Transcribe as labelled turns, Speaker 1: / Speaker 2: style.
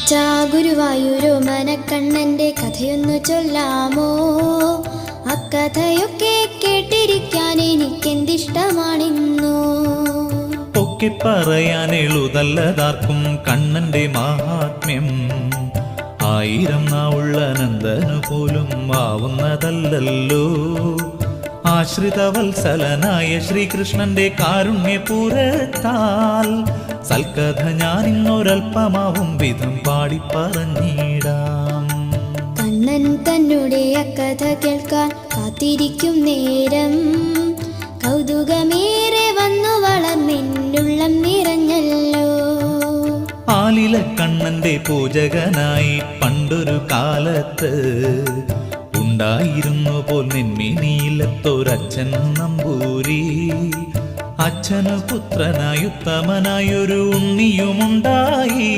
Speaker 1: അച്ഛാ ഗുരുവായൂരോ മനക്കണ്ണന്റെ കഥയൊന്നു ചൊല്ലാമോ? അക്കഥയൊക്കെ കേട്ടിരിക്കാൻ എനിക്കെന്തിഷ്ടമാണിന്നു.
Speaker 2: ഒക്കെ പറയാൻ എളുതല്ലതാർക്കും കണ്ണന്റെ മാഹാത്മ്യം. 1000 നാവുള്ള നന്ദനു പോലും ആവുന്നതല്ലല്ലോ. ആശ്രിതവത്സലനായ ശ്രീകൃഷ്ണന്റെ കാരുണ്യപൂരത്താൽ സൽക്കഥ ഞാനിന്നൊരൽപ്പമാവും വിധം പാടി പറഞ്ഞിടാം.
Speaker 1: കണ്ണൻ തന്നുടെ അക്കഥ കേൾക്കാൻ കാത്തിരിക്കും നേരം കൗതുകമേറെ വന്നു വളർന്നെന്നുള്ളം നിറഞ്ഞല്ലോ.
Speaker 2: ആലില കണ്ണന്റെ പൂജകനായി പണ്ടൊരു കാലത്ത് ഉണ്ടായിരുന്നു പോൽ നെന്മിനിയിലത്തൊരച്ഛൻ നമ്പൂരി. അച്ഛനു പുത്രനായുത്തമനായൊരു ഉണ്ണിയുമുണ്ടായി.